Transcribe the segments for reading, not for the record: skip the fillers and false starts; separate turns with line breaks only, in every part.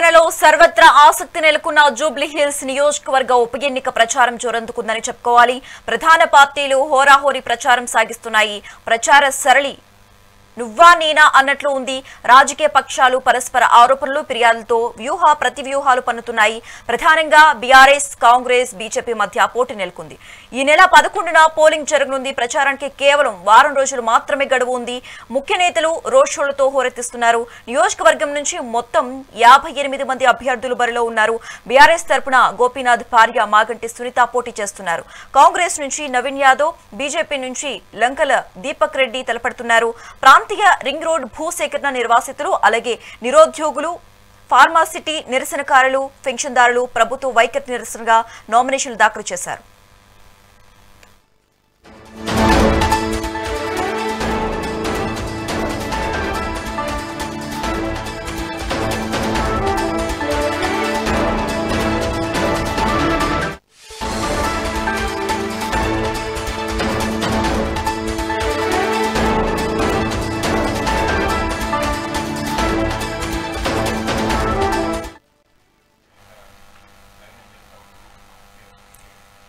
తెలంగాణలో సర్వత్రా ఆసక్తి నెలకొన్న జూబ్లీహిల్స్ నియోజకవర్గ ఉప ఎన్నిక ప్రచారం జోరందుకుందని చెప్పుకోవాలి. ప్రధాన పార్టీలు హోరాహోరీ ప్రచారం సాగిస్తున్నాయి. ప్రచార సరళి నువ్వా నేనా అన్నట్లు ఉంది. రాజకీయ పక్షాలు పరస్పర ఆరోపణలు ఫిర్యాదులతో వ్యూహ ప్రతివ్యూహాలు పన్నుతున్నాయి. ప్రధానంగా బీఆర్ఎస్, కాంగ్రెస్, బీజేపీ మధ్య పోటీ నెలకొంది. ఈ నెల 11న పోలింగ్ జరగనుంది. ప్రచారానికి కేవలం వారం రోజులు మాత్రమే గడువు ఉంది. ముఖ్య నేతలు రోడ్ షోలతో హోరెత్తిస్తున్నారు. నియోజకవర్గం నుంచి మొత్తం 58 మంది అభ్యర్థులు బరిలో ఉన్నారు. బీఆర్ఎస్ తరపున గోపీనాథ్ భార్య మాగంటి సునీత పోటీ చేస్తున్నారు. కాంగ్రెస్ నుంచి నవీన్ యాదవ్, బీజేపీ నుంచి లంకల దీపక్ రెడ్డి తలపడుతున్నారు. ప్రాంతీయ రింగ్ రోడ్ భూసేకరణ నిర్వాసితులు, అలాగే నిరుద్యోగులు, ఫార్మాసిటీ నిరసనకారులు, పెన్షన్దారులు ప్రభుత్వ వైఖరి నిరసనగా నామినేషన్లు దాఖలు చేశారు.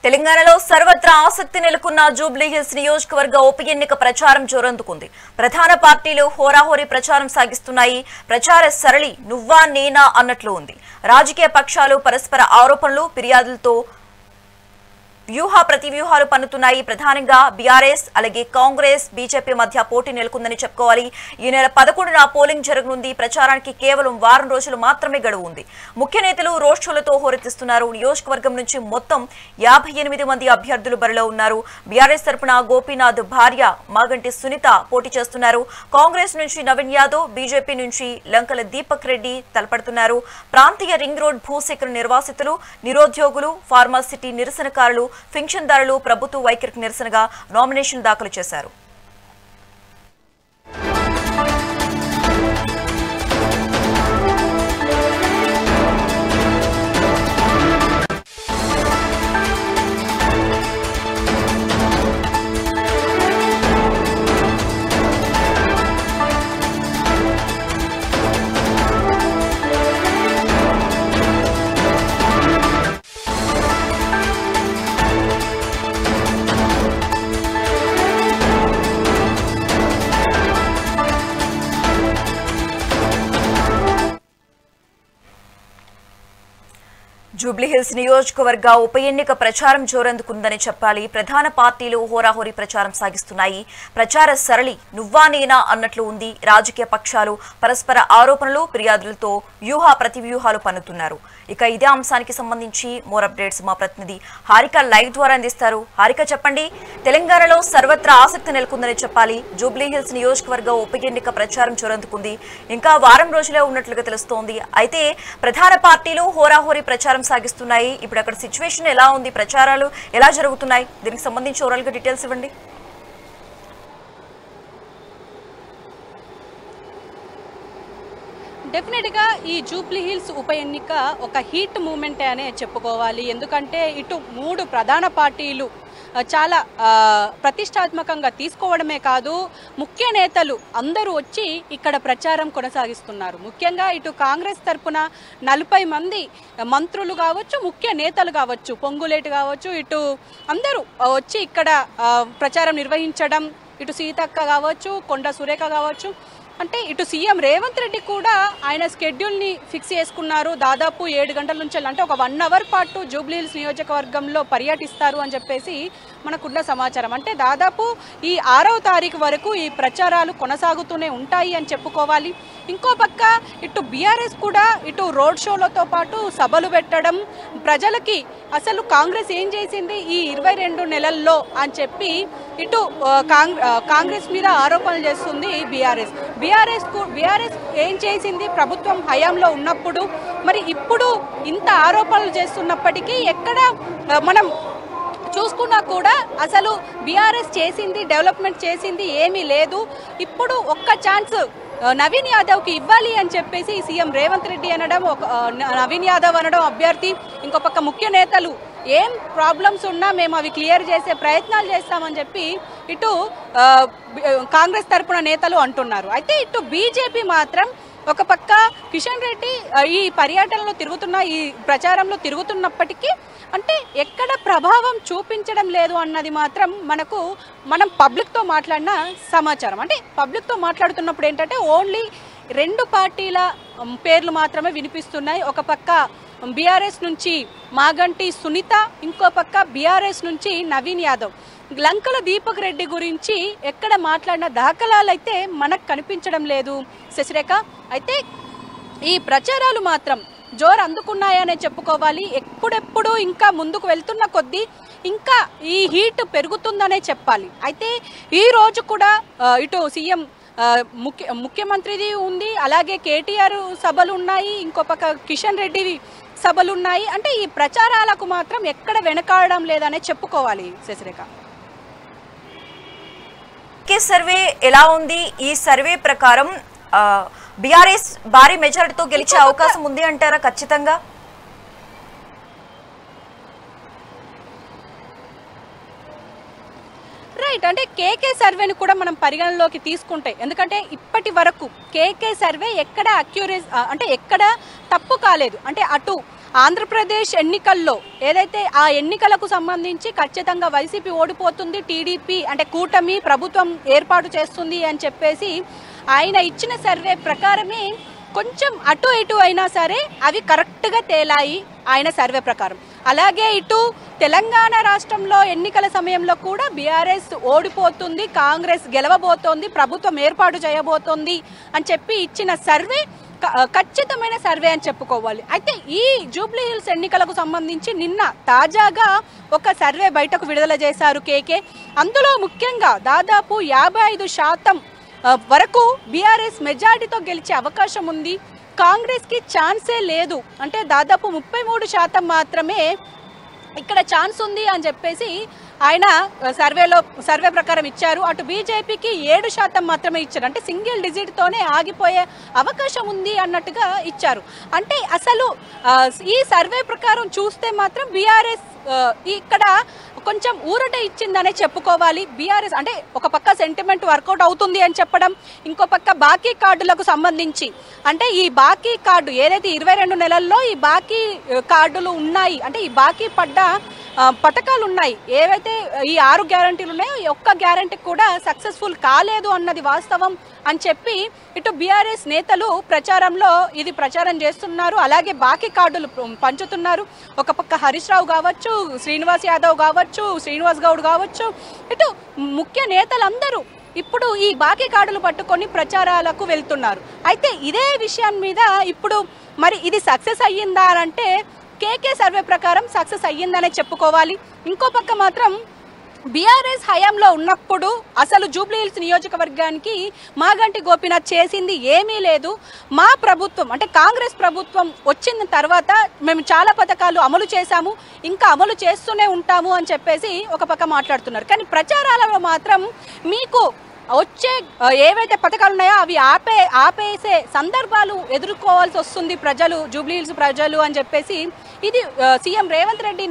తెలంగాణలో సర్వత్రా ఆసక్తి నెలకొన్న జూబ్లీహిల్స్ నియోజకవర్గ ఉప ఎన్నిక ప్రచారం జోరందుకుంది. ప్రధాన పార్టీలు హోరాహోరీ ప్రచారం సాగిస్తున్నాయి. ప్రచార సరళి నువ్వా నేనా అన్నట్లు ఉంది. రాజకీయ పక్షాలు పరస్పర ఆరోపణలు ఫిర్యాదులతో వ్యూహ ప్రతివ్యూహాలు పన్నుతున్నాయి. ప్రధానంగా బీఆర్ఎస్, అలాగే కాంగ్రెస్, బీజేపీ మధ్య పోటీ నెలకొందని చెప్పుకోవాలి. ఈ నెల 11న పోలింగ్ జరగనుంది. ప్రచారానికి కేవలం వారం రోజులు మాత్రమే గడువు ఉంది. ముఖ్య నేతలు రోడ్ షోలతో హోరెత్తిస్తున్నారు. నియోజకవర్గం నుంచి మొత్తం 58 మంది అభ్యర్థులు బరిలో ఉన్నారు. బీఆర్ఎస్ తరపున గోపీనాథ్ భార్య మాగంటి సునీత పోటీ చేస్తున్నారు. కాంగ్రెస్ నుంచి నవీన్ యాదవ్, బీజేపీ నుంచి లంకల దీపక్ రెడ్డి తలపడుతున్నారు. ప్రాంతీయ రింగ్ రోడ్ భూసేకరణ నిర్వాసితులు, నిరుద్యోగులు, ఫార్మాసిటీ నిరసనకారులు, పెన్షన్దారులు ప్రభుత్వ వైఖరికి నిరసనగా నామినేషన్లు దాఖలు చేశారు. జూబ్లీహిల్స్ నియోజకవర్గ ఉప ఎన్నిక ప్రచారం జోరందుకుందని చెప్పాలి. ప్రధాన పార్టీలు హోరాహోరీ ప్రచారం సాగిస్తున్నాయి. ప్రచార సరళి నువ్వా నేనా అన్నట్లు ఉంది. రాజకీయ పక్షాలు పరస్పర ఆరోపణలు ఫిర్యాదులతో వ్యూహ ప్రతివ్యూహాలు పన్నుతున్నారు. ఇక ఇదే అంశానికి సంబంధించి మోర్ అప్డేట్స్ మా ప్రతినిధి హారిక లైవ్ ద్వారా అందిస్తారు. హారిక, చెప్పండి. తెలంగాణలో సర్వత్రా ఆసక్తి నెలకొందని చెప్పాలి. జూబ్లీహిల్స్ నియోజకవర్గ ఉప ఎన్నిక ప్రచారం జోరందుకుంది. ఇంకా వారం రోజులే ఉన్నట్లుగా తెలుస్తోంది. అయితే ప్రధాన పార్టీలు హోరాహోరీ ప్రచారం సాగిస్తున్నాయి. ఇప్పుడు అక్కడ సిచ్యువేషన్ ఎలా ఉంది? ప్రచారాలు ఎలా జరుగుతున్నాయి? దీనికి సంబంధించి ఓవరాల్ గా డీటెయిల్స్ ఇవ్వండి.
డెఫినెట్గా ఈ జూబ్లీహిల్స్ ఉప ఎన్నిక ఒక హీట్ మూమెంట్ అనే చెప్పుకోవాలి. ఎందుకంటే ఇటు 3 ప్రధాన పార్టీలు చాలా ప్రతిష్టాత్మకంగా తీసుకోవడమే కాదు, ముఖ్య నేతలు అందరూ వచ్చి ఇక్కడ ప్రచారం కొనసాగిస్తున్నారు. ముఖ్యంగా ఇటు కాంగ్రెస్ తరపున 40 మంది మంత్రులు కావచ్చు, ముఖ్య నేతలు కావచ్చు, పొంగులేటి కావచ్చు, ఇటు అందరూ వచ్చి ఇక్కడ ప్రచారం నిర్వహించడం, ఇటు సీతక్క కావచ్చు, కొండ సురేఖ కావచ్చు, అంటే ఇటు సీఎం రేవంత్ రెడ్డి కూడా ఆయన స్కెడ్యూల్ని ఫిక్స్ చేసుకున్నారు. దాదాపు 7 గంటల నుంచి అంటే ఒక 1 అవర్ పాటు జూబ్లీహిల్స్ నియోజకవర్గంలో పర్యటిస్తారు అని చెప్పేసి మనకున్న సమాచారం. అంటే దాదాపు ఈ 6వ తారీఖు వరకు ఈ ప్రచారాలు కొనసాగుతూనే ఉంటాయి అని చెప్పుకోవాలి. ఇంకో పక్క ఇటు బీఆర్ఎస్ కూడా ఇటు రోడ్ షోలతో పాటు సభలు పెట్టడం, ప్రజలకి అసలు కాంగ్రెస్ ఏం చేసింది ఈ 22 నెలల్లో అని చెప్పి ఇటు కాంగ్రెస్ మీద ఆరోపణలు చేస్తుంది బీఆర్ఎస్ ఏం చేసింది ప్రభుత్వం హయాంలో ఉన్నప్పుడు, మరి ఇప్పుడు ఇంత ఆరోపణలు చేస్తున్నప్పటికీ ఎక్కడ మనం చూసుకున్నా కూడా అసలు బీఆర్ఎస్ చేసింది, డెవలప్మెంట్ చేసింది ఏమీ లేదు. ఇప్పుడు ఒక్క ఛాన్స్ నవీన్ యాదవ్కి ఇవ్వాలి అని చెప్పేసి సీఎం రేవంత్ రెడ్డి అనడం, నవీన్ యాదవ్ అనడం అభ్యర్థి, ఇంకో పక్క ముఖ్య నేతలు ఏం ప్రాబ్లమ్స్ ఉన్నా మేము అవి క్లియర్ చేసే ప్రయత్నాలు చేస్తామని చెప్పి ఇటు కాంగ్రెస్ తరపున నేతలు అంటున్నారు. అయితే ఇటు బీజేపీ మాత్రం ఒక పక్క కిషన్ రెడ్డి ఈ పర్యటనలో ఈ ప్రచారంలో తిరుగుతున్నప్పటికీ అంటే ఎక్కడ ప్రభావం చూపించడం లేదు అన్నది మాత్రం మనం పబ్లిక్తో మాట్లాడిన సమాచారం. అంటే పబ్లిక్తో మాట్లాడుతున్నప్పుడు ఏంటంటే ఓన్లీ 2 పార్టీల పేర్లు మాత్రమే వినిపిస్తున్నాయి. ఒక పక్క బీఆర్ఎస్ నుంచి మాగంటి సునీత, ఇంకో పక్క బీఆర్ఎస్ నుంచి నవీన్ యాదవ్. లంకల దీపక్ రెడ్డి గురించి ఎక్కడ మాట్లాడిన దాఖలాలు అయితే మనకు కనిపించడం లేదు శశిరేఖ. అయితే ఈ ప్రచారాలు మాత్రం జోరు అందుకున్నాయనే చెప్పుకోవాలి. ఎప్పుడెప్పుడు ఇంకా ముందుకు వెళ్తున్న కొద్దీ ఇంకా ఈ హీట్ పెరుగుతుందనే చెప్పాలి. అయితే ఈ రోజు కూడా ఇటు సీఎం ముఖ్యమంత్రిది ఉంది, అలాగే కేటీఆర్ సభలు ఉన్నాయి, ఇంకో పక్క కిషన్ రెడ్డి సభలు ఉన్నాయి. అంటే ఈ ప్రచారాలకు మాత్రం ఎక్కడ వెనకాడడం లేదనే చెప్పుకోవాలి శశిరేఖ.
సర్వే ఎలా ఉంది? ఈ సర్వే ప్రకారం బీఆర్ఎస్ భారీ మెజారిటీతో గెలిచే అవకాశం ఉంది అంటారా ఖచ్చితంగా?
రైట్. అంటే కేకే సర్వేని కూడా మనం పరిగణలోకి తీసుకుంటే, ఎందుకంటే ఇప్పటి వరకు కేకే సర్వే ఎక్కడ అంటే ఎక్కడ తప్పు కాలేదు. అంటే అటు ఆంధ్రప్రదేశ్ ఎన్నికల్లో ఏదైతే ఆ ఎన్నికలకు సంబంధించి ఖచ్చితంగా వైసీపీ ఓడిపోతుంది, టీడీపీ అంటే కూటమి ప్రభుత్వం ఏర్పాటు చేస్తుంది అని చెప్పేసి ఆయన ఇచ్చిన సర్వే ప్రకారమే కొంచెం అటు ఇటు అయినా సరే అవి కరెక్ట్గా తేలాయి ఆయన సర్వే ప్రకారం. అలాగే ఇటు తెలంగాణ రాష్ట్రంలో ఎన్నికల సమయంలో కూడా బీఆర్ఎస్ ఓడిపోతుంది, కాంగ్రెస్ గెలవబోతోంది, ప్రభుత్వం ఏర్పాటు చేయబోతోంది అని చెప్పి ఇచ్చిన సర్వే ఖచ్చితమైన సర్వే అని చెప్పుకోవాలి. అయితే ఈ జూబ్లీ హిల్స్ ఎన్నికలకు సంబంధించి నిన్న తాజాగా ఒక సర్వే బయటకు విడుదల చేశారు కేకే. అందులో ముఖ్యంగా దాదాపు 55% వరకు బీఆర్ఎస్ మెజారిటీతో గెలిచే అవకాశం ఉంది, కాంగ్రెస్కి ఛాన్సే లేదు, అంటే దాదాపు 33% మాత్రమే ఇక్కడ ఛాన్స్ ఉంది అని చెప్పేసి ఆయన సర్వే ప్రకారం ఇచ్చారు. అటు బీజేపీకి 7% మాత్రమే ఇచ్చారు, అంటే సింగిల్ డిజిట్తోనే ఆగిపోయే అవకాశం ఉంది అన్నట్టుగా ఇచ్చారు. అంటే అసలు ఈ సర్వే ప్రకారం చూస్తే మాత్రం బీఆర్ఎస్ ఇక్కడ కొంచెం ఊరట ఇచ్చిందనే చెప్పుకోవాలి. బీఆర్ఎస్ అంటే ఒక పక్క సెంటిమెంట్ వర్కౌట్ అవుతుంది అని చెప్పడం, ఇంకో పక్క బాకీ కార్డులకు సంబంధించి అంటే ఈ బాకీ కార్డు ఏదైతే 22 నెలల్లో ఈ బాకీ కార్డులు ఉన్నాయి, అంటే ఈ బాకీ పడ్డ పథకాలు ఉన్నాయి, ఏవైతే ఈ 6 గ్యారంటీలు ఉన్నాయో ఈ ఒక్క గ్యారంటీ కూడా సక్సెస్ఫుల్ కాలేదు అన్నది వాస్తవం అని చెప్పి ఇటు బీఆర్ఎస్ నేతలు ఇది ప్రచారం చేస్తున్నారు. అలాగే బాకీ కార్డులు పంచుతున్నారు. ఒక పక్క హరీష్ రావు కావచ్చు, శ్రీనివాస్ యాదవ్ కావచ్చు, శ్రీనివాస్ గౌడ్ కావచ్చు, ఇటు ముఖ్య నేతలందరూ ఇప్పుడు ఈ బాకీ కార్డులు పట్టుకొని ప్రచారాలకు వెళ్తున్నారు. అయితే ఇదే విషయం మీద ఇప్పుడు మరి ఇది సక్సెస్ అయ్యిందా అంటే కేకే సర్వే ప్రకారం సక్సెస్ అయ్యిందనే చెప్పుకోవాలి. ఇంకో పక్క మాత్రం బీఆర్ఎస్ హయాంలో ఉన్నప్పుడు అసలు జూబ్లీ హిల్స్ నియోజకవర్గానికి మాగంటి గోపీనాథ్ చేసింది ఏమీ లేదు. మా ప్రభుత్వం అంటే కాంగ్రెస్ ప్రభుత్వం వచ్చిన తర్వాత మేము చాలా పథకాలు అమలు చేశాము, ఇంకా అమలు చేస్తూనే ఉంటాము అని చెప్పేసి ఒక పక్క మాట్లాడుతున్నారు. కానీ ప్రచారాలలో మాత్రం మీకు వచ్చే ఏవైతే పథకాలు ఉన్నాయో అవి ఆపేసే సందర్భాలు ఎదుర్కోవాల్సి వస్తుంది జూబ్లీ హిల్స్ ప్రజలు అని చెప్పేసి ఇది సీఎం రేవంత్ రెడ్డి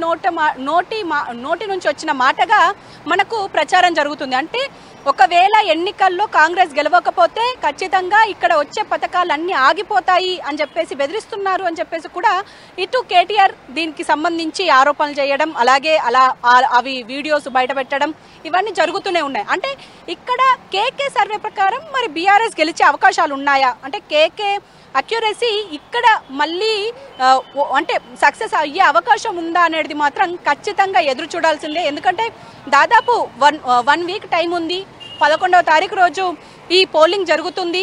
నోటి నుంచి వచ్చిన మాటగా మనకు ప్రచారం జరుగుతుంది. అంటే ఒకవేళ ఎన్నికల్లో కాంగ్రెస్ గెలవకపోతే ఖచ్చితంగా ఇక్కడ వచ్చే పథకాలన్నీ ఆగిపోతాయి అని చెప్పేసి బెదిరిస్తున్నారు అని చెప్పేసి కూడా ఇటు కేటీఆర్ దీనికి సంబంధించి ఆరోపణలు చేయడం, అలాగే అవి వీడియోస్ బయట పెట్టడం ఇవన్నీ జరుగుతూనే ఉన్నాయి. అంటే ఇక్కడ కేకే సర్వే ప్రకారం మరి బీఆర్ఎస్ గెలిచే అవకాశాలు ఉన్నాయా అంటే కేకే అక్యురసీ ఇక్కడ మళ్ళీ అంటే సక్సెస్ అయ్యే అవకాశం ఉందా అనేది మాత్రం ఖచ్చితంగా ఎదురు చూడాల్సిందే. ఎందుకంటే దాదాపు వన్ వీక్ టైం ఉంది. 11వ తారీఖు రోజు ఈ పోలింగ్ జరుగుతుంది,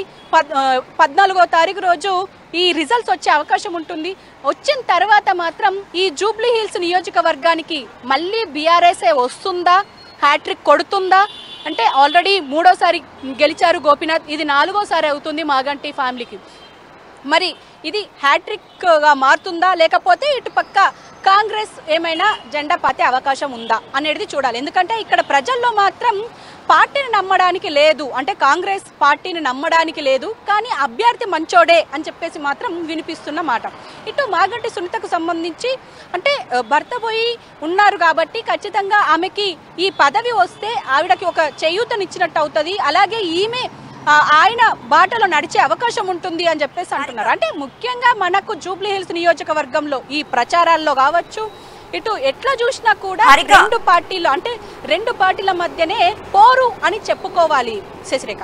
14వ తారీఖు రోజు ఈ రిజల్ట్స్ వచ్చే అవకాశం ఉంటుంది. వచ్చిన తర్వాత మాత్రం ఈ జూబ్లీ హిల్స్ నియోజకవర్గానికి మళ్ళీ బీఆర్ఎస్ఏ వస్తుందా, హ్యాట్రిక్ కొడుతుందా అంటే ఆల్రెడీ 3వసారి గెలిచారు గోపీనాథ్, ఇది 4వసారి అవుతుంది మాగంటి ఫ్యామిలీకి. మరి ఇది హ్యాట్రిక్గా మారుతుందా లేకపోతే ఇటు పక్క కాంగ్రెస్ ఏమైనా జెండా పాతే అవకాశం ఉందా అనేది చూడాలి. ఎందుకంటే ఇక్కడ ప్రజల్లో మాత్రం పార్టీని నమ్మడానికి లేదు, అంటే కాంగ్రెస్ పార్టీని నమ్మడానికి లేదు, కానీ అభ్యర్థి మంచోడే అని చెప్పేసి మాత్రం వినిపిస్తున్న మాట. ఇటు మాగంటి సునీతకు సంబంధించి అంటే భర్త పోయి ఉన్నారు కాబట్టి ఖచ్చితంగా ఆమెకి ఈ పదవి వస్తే ఆవిడకి ఒక చేయూతనిచ్చినట్టు అవుతుంది. అలాగే ఈమె ఆయన బాటలో నడిచే అవకాశం ఉంటుంది అని చెప్పేసి అంటున్నారు. అంటే ముఖ్యంగా మనకు జూబ్లీ హిల్స్ నియోజకవర్గంలో ఈ ప్రచారాల్లో కావచ్చు, ఇటు ఎట్లా చూసినా కూడా రెండు పార్టీల మధ్యనే పోరు అని చెప్పుకోవాలి శశిరేఖ.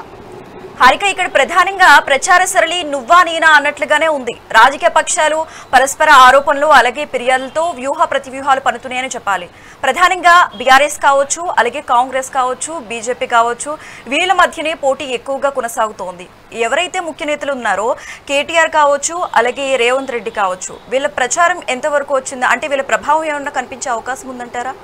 హారిక, ఇక్కడ ప్రధానంగా ప్రచార సరళి నువ్వా నేనా అన్నట్లుగానే ఉంది. రాజకీయ పక్షాలు పరస్పర ఆరోపణలు అలాగే ఫిర్యాదులతో వ్యూహ ప్రతివ్యూహాలు పన్నుతున్నాయని చెప్పాలి. ప్రధానంగా బీఆర్ఎస్ కావచ్చు, అలాగే కాంగ్రెస్ కావచ్చు, బీజేపీ కావచ్చు, వీళ్ళ మధ్యనే పోటీ ఎక్కువగా కొనసాగుతోంది. ఎవరైతే ముఖ్య నేతలు ఉన్నారో కేటీఆర్ కావచ్చు, అలాగే రేవంత్ రెడ్డి కావచ్చు, వీళ్ళ ప్రచారం ఎంతవరకు వచ్చిందా? అంటే వీళ్ళ ప్రభావం ఏమన్నా కనిపించే అవకాశం ఉందంటారా?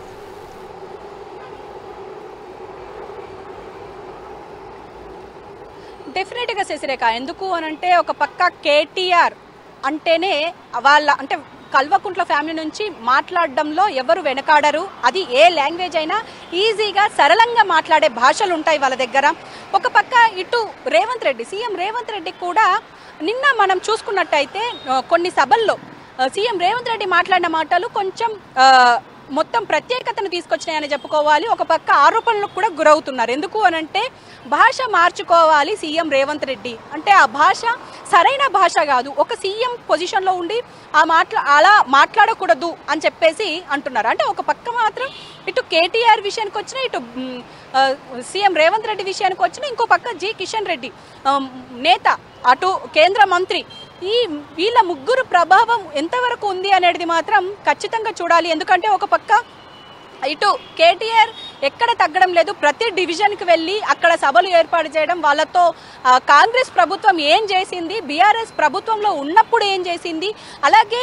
డెఫినెట్గా శశిరేఖ. ఎందుకు అనంటే ఒక పక్క కేటీఆర్ అంటేనే అంటే కల్వకుంట్ల ఫ్యామిలీ నుంచి మాట్లాడడంలో ఎవరు వెనకాడరు. అది ఏ లాంగ్వేజ్ అయినా ఈజీగా సరళంగా మాట్లాడే భాషలు ఉంటాయి వాళ్ళ దగ్గర. ఒక పక్క ఇటు రేవంత్ రెడ్డి, సీఎం రేవంత్ రెడ్డి కూడా నిన్న మనం చూసుకున్నట్టయితే కొన్ని సభల్లో సీఎం రేవంత్ రెడ్డి మాట్లాడిన మాటలు కొంచెం మొత్తం ప్రత్యేకతను తీసుకొచ్చినాయని చెప్పుకోవాలి. ఒక పక్క ఆరోపణలకు కూడా గురవుతున్నారు. ఎందుకు అనంటే భాష మార్చుకోవాలి సీఎం రేవంత్ రెడ్డి అంటే ఆ భాష సరైన భాష కాదు, ఒక సీఎం పొజిషన్లో ఉండి అలా మాట్లాడకూడదు అని చెప్పేసి అంటున్నారు. అంటే ఒక పక్క మాత్రం ఇటు కేటీఆర్ విషయానికి వచ్చినా, ఇటు సీఎం రేవంత్ రెడ్డి విషయానికి వచ్చినా, ఇంకో పక్క జి కిషన్ రెడ్డి నేత, అటు కేంద్ర మంత్రి, వీళ్ళ ముగ్గురు ప్రభావం ఎంతవరకు ఉంది అనేది మాత్రం ఖచ్చితంగా చూడాలి. ఎందుకంటే ఒక పక్క ఇటు కేటీఆర్ ఎక్కడ తగ్గడం లేదు, ప్రతి డివిజన్కి వెళ్ళి అక్కడ సభలు ఏర్పాటు చేయడం, వాళ్ళతో కాంగ్రెస్ ప్రభుత్వం ఏం చేసింది, బీఆర్ఎస్ ప్రభుత్వంలో ఉన్నప్పుడు ఏం చేసింది, అలాగే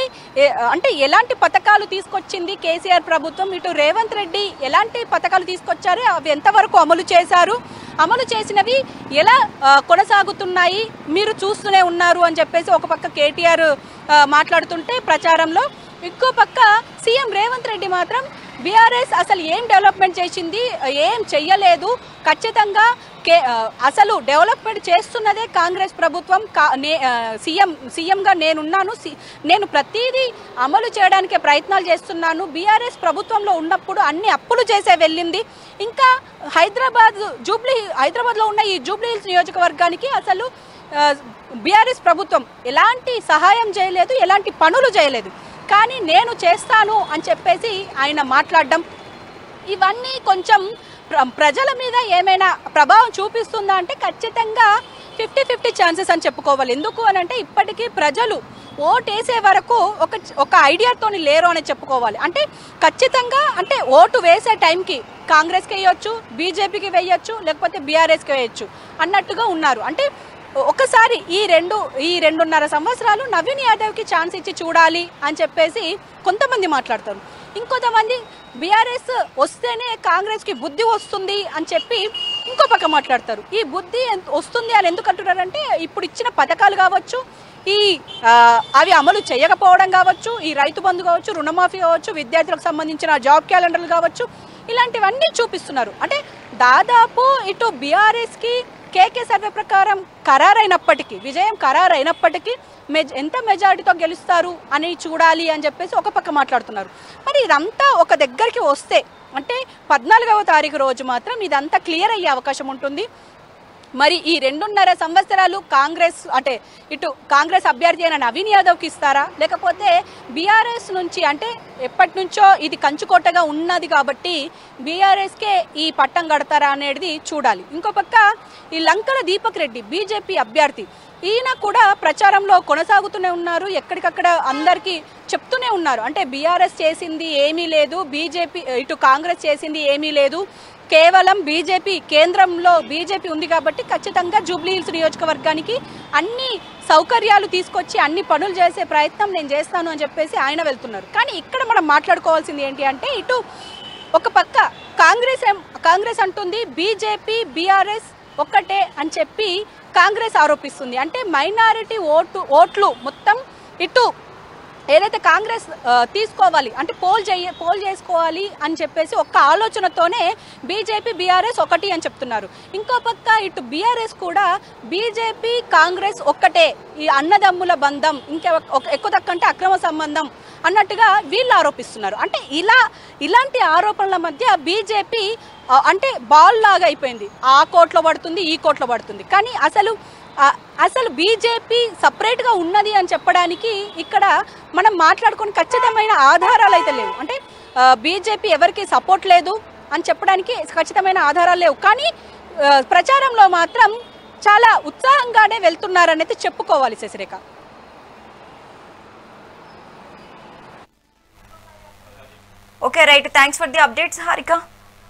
అంటే ఎలాంటి పథకాలు తీసుకొచ్చింది కేసీఆర్ ప్రభుత్వం, ఇటు రేవంత్ రెడ్డి ఎలాంటి పథకాలు తీసుకొచ్చారు, అవి ఎంతవరకు అమలు చేశారు, అమలు చేసినవి ఎలా కొనసాగుతున్నాయి మీరు చూస్తూనే ఉన్నారు అని చెప్పేసి ఒక పక్క కేటీఆర్ మాట్లాడుతుంటే ప్రచారంలో, ఇంకో పక్క సీఎం రేవంత్ రెడ్డి మాత్రం బీఆర్ఎస్ అసలు ఏం డెవలప్మెంట్ చేసింది, ఏం చెయ్యలేదు, ఖచ్చితంగా అసలు డెవలప్మెంట్ చేస్తున్నదే కాంగ్రెస్ ప్రభుత్వం, సీఎంగా నేనున్నాను, నేను ప్రతిదీ అమలు చేయడానికే ప్రయత్నాలు చేస్తున్నాను, బీఆర్ఎస్ ప్రభుత్వంలో ఉన్నప్పుడు అన్ని అప్పులు చేసే వెళ్ళింది, ఇంకా హైదరాబాద్లో ఉన్న ఈ జూబ్లీ హిల్స్ నియోజకవర్గానికి అసలు బీఆర్ఎస్ ప్రభుత్వం ఎలాంటి సహాయం చేయలేదు, ఎలాంటి పనులు చేయలేదు, కానీ నేను చేస్తాను అని చెప్పేసి ఆయన మాట్లాడడం, ఇవన్నీ కొంచెం ప్రజల మీద ఏమైనా ప్రభావం చూపిస్తుందా అంటే ఖచ్చితంగా 50-50 ఛాన్సెస్ అని చెప్పుకోవాలి. ఎందుకు అని అంటే ఇప్పటికీ ప్రజలు ఓటు వేసే వరకు ఒక ఐడియాతోని లేరు అని చెప్పుకోవాలి. అంటే ఖచ్చితంగా అంటే ఓటు వేసే టైంకి కాంగ్రెస్కి వేయొచ్చు, బీజేపీకి వేయొచ్చు, లేకపోతే బీఆర్ఎస్కి వేయొచ్చు అన్నట్టుగా ఉన్నారు. అంటే ఒకసారి ఈ 2.5 సంవత్సరాలు నవీన్ యాదవ్కి ఛాన్స్ ఇచ్చి చూడాలి అని చెప్పేసి కొంతమంది మాట్లాడతారు. ఇంకొంతమంది బీఆర్ఎస్ వస్తేనే కాంగ్రెస్కి బుద్ధి వస్తుంది అని చెప్పి ఇంకో పక్క మాట్లాడతారు. ఈ బుద్ధి వస్తుంది అని ఎందుకు అంటున్నారంటే ఇప్పుడు ఇచ్చిన పథకాలు కావచ్చు, అవి అమలు చేయకపోవడం కావచ్చు, ఈ రైతు బంధు కావచ్చు, రుణమాఫీ కావచ్చు, విద్యార్థులకు సంబంధించిన జాబ్ క్యాలెండర్లు కావచ్చు, ఇలాంటివన్నీ చూపిస్తున్నారు. అంటే దాదాపు ఇటు బీఆర్ఎస్కి కేకే సర్వే ప్రకారం విజయం ఖరారైనప్పటికీ ఎంత మెజారిటీతో గెలుస్తారు అని చూడాలి అని చెప్పేసి ఒక పక్క మాట్లాడుతున్నారు. మరి ఇదంతా ఒక దగ్గరికి వస్తే అంటే 14వ తారీఖు రోజు మాత్రం ఇదంతా క్లియర్ అయ్యే అవకాశం ఉంటుంది. మరి ఈ 2.5 సంవత్సరాలు ఇటు కాంగ్రెస్ అభ్యర్థి అయిన నవీన్ యాదవ్కి ఇస్తారా, లేకపోతే బీఆర్ఎస్ నుంచి అంటే ఎప్పటి నుంచో ఇది కంచుకోటగా ఉన్నది కాబట్టి బీఆర్ఎస్కే ఈ పట్టం కడతారా అనేది చూడాలి. ఇంకో పక్క ఈ లంకల దీపక్ రెడ్డి బీజేపీ అభ్యర్థి, ఈయన కూడా ప్రచారంలో కొనసాగుతూనే ఉన్నారు, ఎక్కడికక్కడ అందరికీ చెప్తూనే ఉన్నారు. అంటే బీఆర్ఎస్ చేసింది ఏమీ లేదు, ఇటు కాంగ్రెస్ చేసింది ఏమీ లేదు, కేవలం కేంద్రంలో బీజేపీ ఉంది కాబట్టి ఖచ్చితంగా జూబ్లీ హిల్స్ నియోజకవర్గానికి అన్ని సౌకర్యాలు తీసుకొచ్చి అన్ని పనులు చేసే ప్రయత్నం నేను చేస్తాను అని చెప్పేసి ఆయన వెళ్తున్నారు. కానీ ఇక్కడ మనం మాట్లాడుకోవాల్సింది ఏంటి అంటే ఇటు ఒక పక్క కాంగ్రెస్ అంటుంది బీజేపీ బీఆర్ఎస్ ఒక్కటే అని చెప్పి కాంగ్రెస్ ఆరోపిస్తుంది. అంటే మైనారిటీ ఓట్లు మొత్తం ఇటు ఏదైతే కాంగ్రెస్ తీసుకోవాలి అంటే పోల్ చేసుకోవాలి అని చెప్పేసి ఒక్క ఆలోచనతోనే బీజేపీ బీఆర్ఎస్ ఒకటి అని చెప్తున్నారు. ఇంకో పక్క ఇటు బీఆర్ఎస్ కూడా బీజేపీ కాంగ్రెస్ ఒక్కటే, ఈ అన్నదమ్ముల బంధం, ఇంకా ఎక్కువ తక్కువ అంటే అక్రమ సంబంధం అన్నట్టుగా వీళ్ళు ఆరోపిస్తున్నారు. అంటే ఇలాంటి ఆరోపణల మధ్య బీజేపీ అంటే బాల్ లాగా అయిపోయింది. ఆ కోట్లో పడుతుంది, ఈ కోట్లో పడుతుంది. కానీ అసలు బీజేపీ సపరేట్గా ఉన్నది అని చెప్పడానికి ఇక్కడ మనం మాట్లాడుకుని ఖచ్చితమైన ఆధారాలు అయితే లేవు. అంటే బీజేపీ ఎవరికి సపోర్ట్ లేదు అని చెప్పడానికి ఖచ్చితమైన ఆధారాలు లేవు. కానీ ప్రచారంలో మాత్రం చాలా ఉత్సాహంగానే వెళ్తున్నారనేది చెప్పుకోవాలి Shashirekha.
Okay right, thanks for the updates Harika.